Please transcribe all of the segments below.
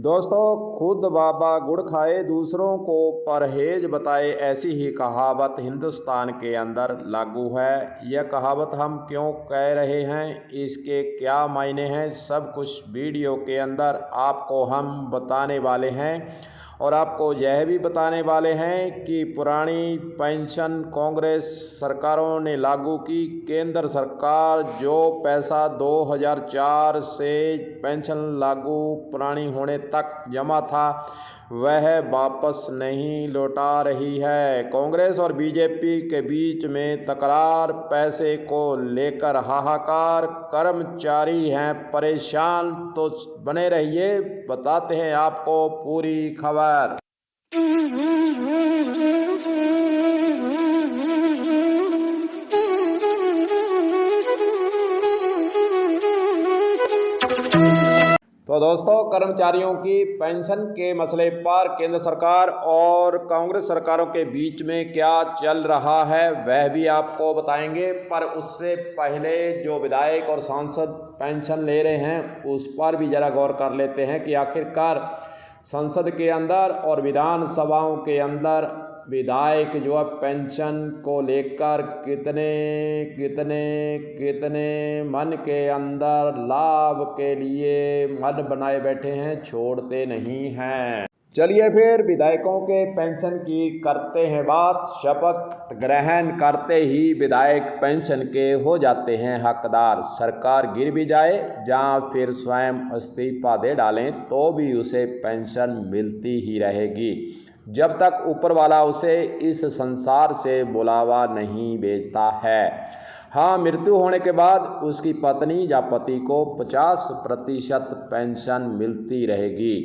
दोस्तों, खुद बाबा गुड़ खाए दूसरों को परहेज बताए, ऐसी ही कहावत हिंदुस्तान के अंदर लागू है। यह कहावत हम क्यों कह रहे हैं, इसके क्या मायने हैं, सब कुछ वीडियो के अंदर आपको हम बताने वाले हैं। और आपको यह भी बताने वाले हैं कि पुरानी पेंशन कांग्रेस सरकारों ने लागू की। केंद्र सरकार जो पैसा 2004 से पेंशन लागू पुरानी होने तक जमा था, वह वापस नहीं लौटा रही है। कांग्रेस और बीजेपी के बीच में तकरार, पैसे को लेकर हाहाकार, कर्मचारी हैं परेशान। तो बने रहिए, बताते हैं आपको पूरी खबर। तो दोस्तों, कर्मचारियों की पेंशन के मसले पर केंद्र सरकार और कांग्रेस सरकारों के बीच में क्या चल रहा है, वह भी आपको बताएंगे। पर उससे पहले जो विधायक और सांसद पेंशन ले रहे हैं, उस पर भी ज़रा गौर कर लेते हैं कि आखिरकार संसद के अंदर और विधानसभाओं के अंदर विधायक जो है पेंशन को लेकर कितने कितने कितने मन के अंदर लाभ के लिए मन बनाए बैठे हैं, छोड़ते नहीं हैं। चलिए फिर विधायकों के पेंशन की करते हैं बात। शपथ ग्रहण करते ही विधायक पेंशन के हो जाते हैं हकदार। सरकार गिर भी जाए या फिर स्वयं इस्तीफा दे डालें तो भी उसे पेंशन मिलती ही रहेगी, जब तक ऊपर वाला उसे इस संसार से बुलावा नहीं भेजता है। हाँ, मृत्यु होने के बाद उसकी पत्नी या पति को 50% पेंशन मिलती रहेगी।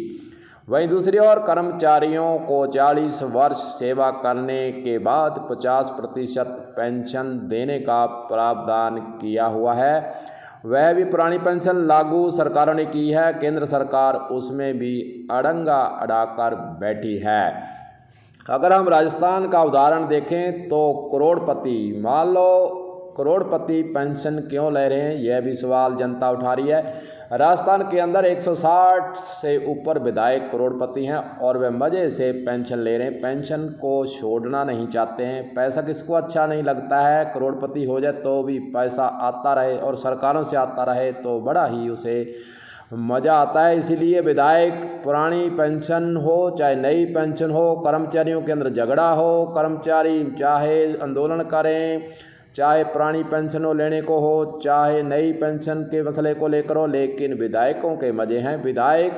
वहीं दूसरी ओर कर्मचारियों को 40 वर्ष सेवा करने के बाद 50% पेंशन देने का प्रावधान किया हुआ है। वह भी पुरानी पेंशन लागू सरकारों ने की है। केंद्र सरकार उसमें भी अड़ंगा अड़ाकर बैठी है। अगर हम राजस्थान का उदाहरण देखें तो करोड़पति, मान लो करोड़पति पेंशन क्यों ले रहे हैं, यह भी सवाल जनता उठा रही है। राजस्थान के अंदर 160 से ऊपर विधायक करोड़पति हैं और वे मज़े से पेंशन ले रहे हैं, पेंशन को छोड़ना नहीं चाहते हैं। पैसा किसको अच्छा नहीं लगता है, करोड़पति हो जाए तो भी पैसा आता रहे और सरकारों से आता रहे तो बड़ा ही उसे मज़ा आता है। इसीलिए विधायक पुरानी पेंशन हो चाहे नई पेंशन हो, कर्मचारियों के अंदर झगड़ा हो, कर्मचारी चाहे आंदोलन करें, चाहे पुरानी पेंशन लेने को हो, चाहे नई पेंशन के मसले को लेकर हो, लेकिन विधायकों के मज़े हैं। विधायक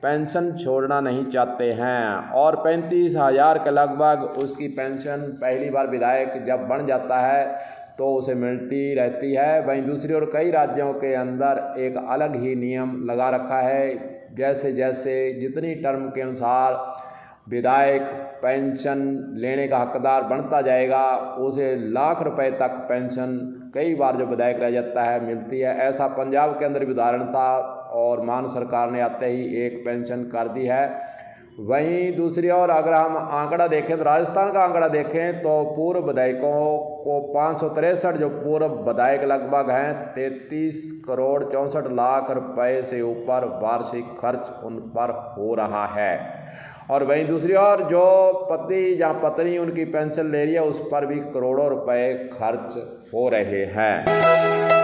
पेंशन छोड़ना नहीं चाहते हैं और 35,000 के लगभग उसकी पेंशन पहली बार विधायक जब बन जाता है तो उसे मिलती रहती है। वहीं दूसरी ओर कई राज्यों के अंदर एक अलग ही नियम लगा रखा है। जैसे जैसे जितनी टर्म के अनुसार विधायक पेंशन लेने का हकदार बनता जाएगा, उसे लाख रुपए तक पेंशन कई बार जो विधायक रह जाता है मिलती है। ऐसा पंजाब के अंदर भी उदाहरण था और मान सरकार ने आते ही एक पेंशन कर दी है। वहीं दूसरी ओर अगर हम आंकड़ा देखें तो राजस्थान का आंकड़ा देखें तो पूर्व विधायकों को 563 जो पूर्व विधायक लगभग हैं 33 करोड़ 64 लाख रुपए से ऊपर वार्षिक खर्च उन पर हो रहा है। और वहीं दूसरी ओर जो पति या पत्नी उनकी पेंशन ले रही है, उस पर भी करोड़ों रुपए खर्च हो रहे हैं।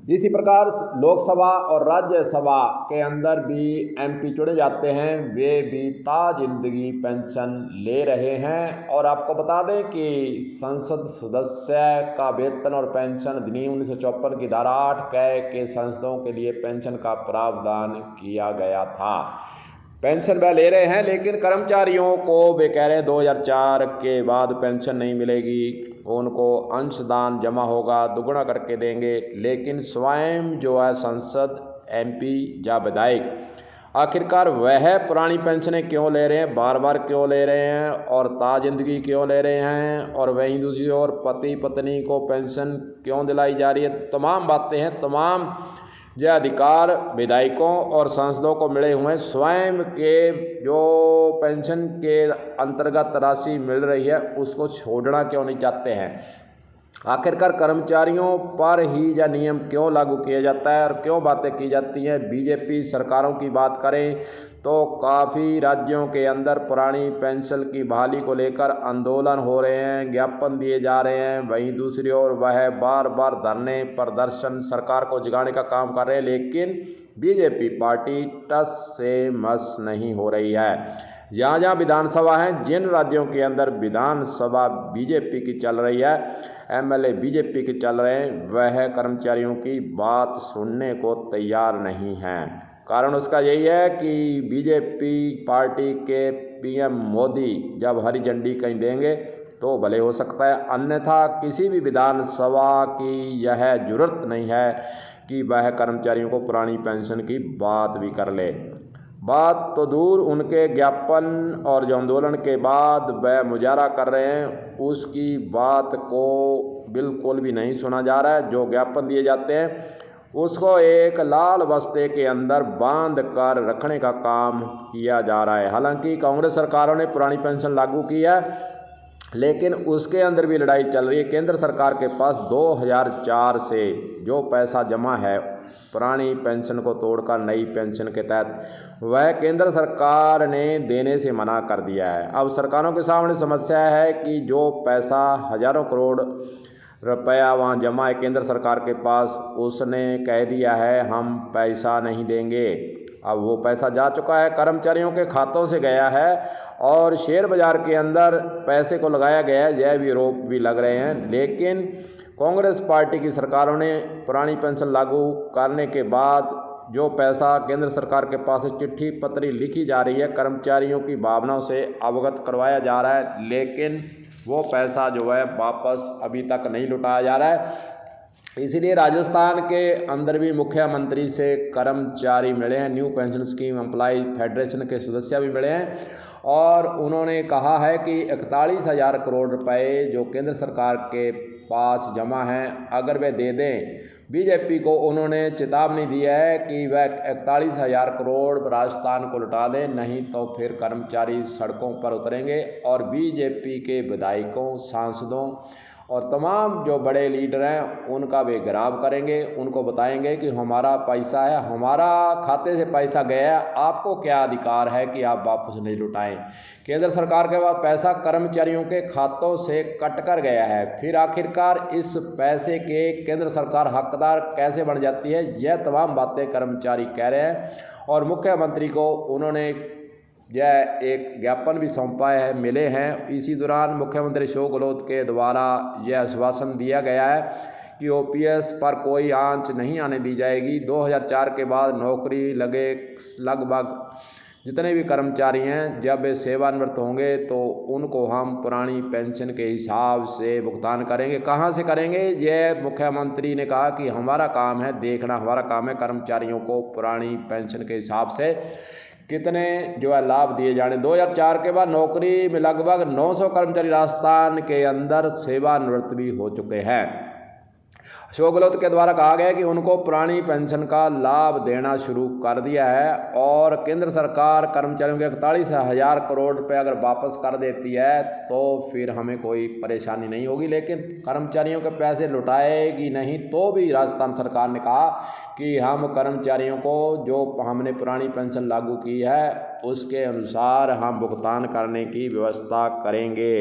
इसी प्रकार लोकसभा और राज्यसभा के अंदर भी एमपी चुने जाते हैं, वे भी ताजिंदगी पेंशन ले रहे हैं। और आपको बता दें कि संसद सदस्य का वेतन और पेंशन अधिनियम 1954 की धारा 8 के सांसदों के लिए पेंशन का प्रावधान किया गया था। पेंशन वह ले रहे हैं, लेकिन कर्मचारियों को वे कह रहे हैं 2004 के बाद पेंशन नहीं मिलेगी, उनको अंशदान जमा होगा, दुगना करके देंगे। लेकिन स्वयं जो है संसद, एमपी या विधायक, आखिरकार वह पुरानी पेंशनें क्यों ले रहे हैं, बार बार क्यों ले रहे हैं और ताजिंदगी क्यों ले रहे हैं। और वहीं दूसरी ओर पति पत्नी को पेंशन क्यों दिलाई जा रही है। तमाम बातें हैं, तमाम यह अधिकार विधायकों और सांसदों को मिले हुए स्वयं के जो पेंशन के अंतर्गत राशि मिल रही है उसको छोड़ना क्यों नहीं चाहते हैं। आखिरकार कर्मचारियों पर ही यह नियम क्यों लागू किया जाता है और क्यों बातें की जाती हैं। बीजेपी सरकारों की बात करें तो काफ़ी राज्यों के अंदर पुरानी पेंशन की बहाली को लेकर आंदोलन हो रहे हैं, ज्ञापन दिए जा रहे हैं। वहीं दूसरी ओर वह बार बार धरने प्रदर्शन सरकार को जगाने का काम कर रहे हैं, लेकिन बीजेपी पार्टी टस से मस नहीं हो रही है। जहाँ जहाँ विधानसभा हैं, जिन राज्यों के अंदर विधानसभा बीजेपी की चल रही है, एमएलए बीजेपी के चल रहे हैं, वह कर्मचारियों की बात सुनने को तैयार नहीं हैं। कारण उसका यही है कि बीजेपी पार्टी के पीएम मोदी जब हरी झंडी कहीं देंगे तो भले हो सकता है, अन्यथा किसी भी विधानसभा की यह जुर्रत नहीं है कि वह कर्मचारियों को पुरानी पेंशन की बात भी कर ले। बात तो दूर, उनके ज्ञापन और जो आंदोलन के बाद वह मुजाहरा कर रहे हैं उसकी बात को बिल्कुल भी नहीं सुना जा रहा है। जो ज्ञापन दिए जाते हैं उसको एक लाल बस्ते के अंदर बांध कर रखने का काम किया जा रहा है। हालांकि कांग्रेस सरकारों ने पुरानी पेंशन लागू की है, लेकिन उसके अंदर भी लड़ाई चल रही है। केंद्र सरकार के पास 2004 से जो पैसा जमा है पुरानी पेंशन को तोड़कर नई पेंशन के तहत, वह केंद्र सरकार ने देने से मना कर दिया है। अब सरकारों के सामने समस्या है कि जो पैसा हजारों करोड़ रुपया वहाँ जमा है केंद्र सरकार के पास, उसने कह दिया है हम पैसा नहीं देंगे। अब वो पैसा जा चुका है, कर्मचारियों के खातों से गया है और शेयर बाजार के अंदर पैसे को लगाया गया है, यह भी आरोप भी लग रहे हैं। लेकिन कांग्रेस पार्टी की सरकारों ने पुरानी पेंशन लागू करने के बाद जो पैसा केंद्र सरकार के पास चिट्ठी पत्री लिखी जा रही है, कर्मचारियों की भावनाओं से अवगत करवाया जा रहा है, लेकिन वो पैसा जो है वापस अभी तक नहीं लौटाया जा रहा है। इसीलिए राजस्थान के अंदर भी मुख्यमंत्री से कर्मचारी मिले हैं, new pension scheme employ federation के सदस्य भी मिले हैं और उन्होंने कहा है कि 41,000 करोड़ रुपए जो केंद्र सरकार के पास जमा हैं, अगर वे दे दें बीजेपी को, उन्होंने चेतावनी दी है कि वह 41,000 करोड़ राजस्थान को लौटा दें, नहीं तो फिर कर्मचारी सड़कों पर उतरेंगे और बीजेपी के विधायकों, सांसदों और तमाम जो बड़े लीडर हैं उनका वे घेराव करेंगे। उनको बताएंगे कि हमारा पैसा है, हमारा खाते से पैसा गया है, आपको क्या अधिकार है कि आप वापस नहीं लौटाएं। केंद्र सरकार के पास पैसा कर्मचारियों के खातों से कट कर गया है, फिर आखिरकार इस पैसे के केंद्र सरकार हकदार कैसे बन जाती है, यह तमाम बातें कर्मचारी कह रहे हैं। और मुख्यमंत्री को उन्होंने यह एक ज्ञापन भी सौंपा है, मिले हैं। इसी दौरान मुख्यमंत्री अशोक गहलोत के द्वारा यह आश्वासन दिया गया है कि ओपीएस पर कोई आंच नहीं आने दी जाएगी। 2004 के बाद नौकरी लगे लगभग जितने भी कर्मचारी हैं, जब वे सेवानिवृत्त होंगे तो उनको हम पुरानी पेंशन के हिसाब से भुगतान करेंगे। कहाँ से करेंगे, यह मुख्यमंत्री ने कहा कि हमारा काम है देखना, हमारा काम है कर्मचारियों को पुरानी पेंशन के हिसाब से कितने जो है लाभ दिए जाने। 2004 के बाद नौकरी में लगभग 900 कर्मचारी राजस्थान के अंदर सेवानिवृत्त भी हो चुके हैं। अशोक गहलोत के द्वारा कहा गया कि उनको पुरानी पेंशन का लाभ देना शुरू कर दिया है और केंद्र सरकार कर्मचारियों के 41,000 करोड़ रुपए अगर वापस कर देती है तो फिर हमें कोई परेशानी नहीं होगी, लेकिन कर्मचारियों के पैसे लौटाएगी नहीं। तो भी राजस्थान सरकार ने कहा कि हम कर्मचारियों को जो हमने पुरानी पेंशन लागू की है उसके अनुसार हम भुगतान करने की व्यवस्था करेंगे।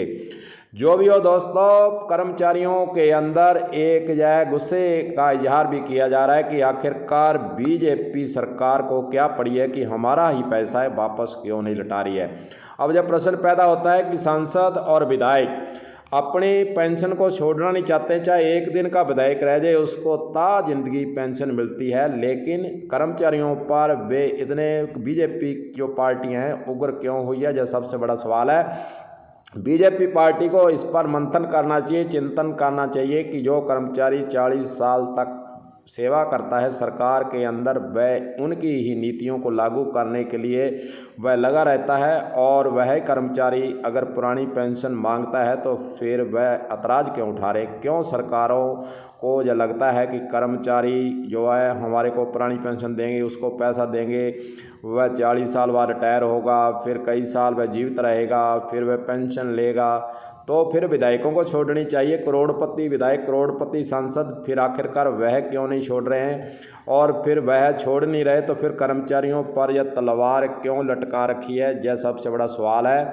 जो भी हो दोस्तों, कर्मचारियों के अंदर एक जो है गुस्से का इजहार भी किया जा रहा है कि आखिरकार बीजेपी सरकार को क्या पड़ी है कि हमारा ही पैसा है वापस क्यों नहीं लौटा रही है। अब जब प्रश्न पैदा होता है कि सांसद और विधायक अपनी पेंशन को छोड़ना नहीं चाहते, चाहे एक दिन का विधायक रह जाए उसको ता जिंदगी पेंशन मिलती है, लेकिन कर्मचारियों पर वे इतने बीजेपी जो पार्टियां हैं उग्र क्यों हुई है, यह सबसे बड़ा सवाल है। बीजेपी पार्टी को इस पर मंथन करना चाहिए, चिंतन करना चाहिए कि जो कर्मचारी 40 साल तक सेवा करता है सरकार के अंदर, वह उनकी ही नीतियों को लागू करने के लिए वह लगा रहता है। और वह कर्मचारी अगर पुरानी पेंशन मांगता है तो फिर वह ऐतराज़ क्यों उठा रहे? क्यों सरकारों को यह लगता है कि कर्मचारी जो है हमारे को पुरानी पेंशन देंगे, उसको पैसा देंगे, वह 40 साल बाद रिटायर होगा, फिर कई साल वह जीवित रहेगा, फिर वह पेंशन लेगा। तो फिर विधायकों को छोड़नी चाहिए, करोड़पति विधायक, करोड़पति सांसद, फिर आखिरकार वह क्यों नहीं छोड़ रहे हैं? और फिर वह छोड़ नहीं रहे तो फिर कर्मचारियों पर यह तलवार क्यों लटका रखी है? यह सबसे बड़ा सवाल है।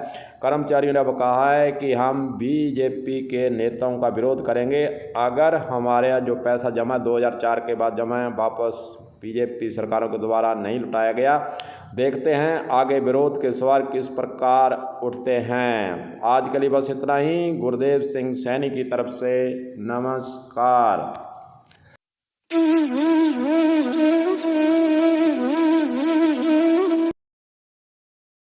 कर्मचारियों ने अब कहा है कि हम बीजेपी के नेताओं का विरोध करेंगे अगर हमारे जो पैसा जमा 2004 के बाद जमा वापस बीजेपी सरकारों के द्वारा नहीं लौटाया गया। देखते हैं आगे विरोध के सवाल किस प्रकार उठते हैं। आज के लिए बस इतना ही। गुरदेव सिंह सैनी की तरफ से नमस्कार।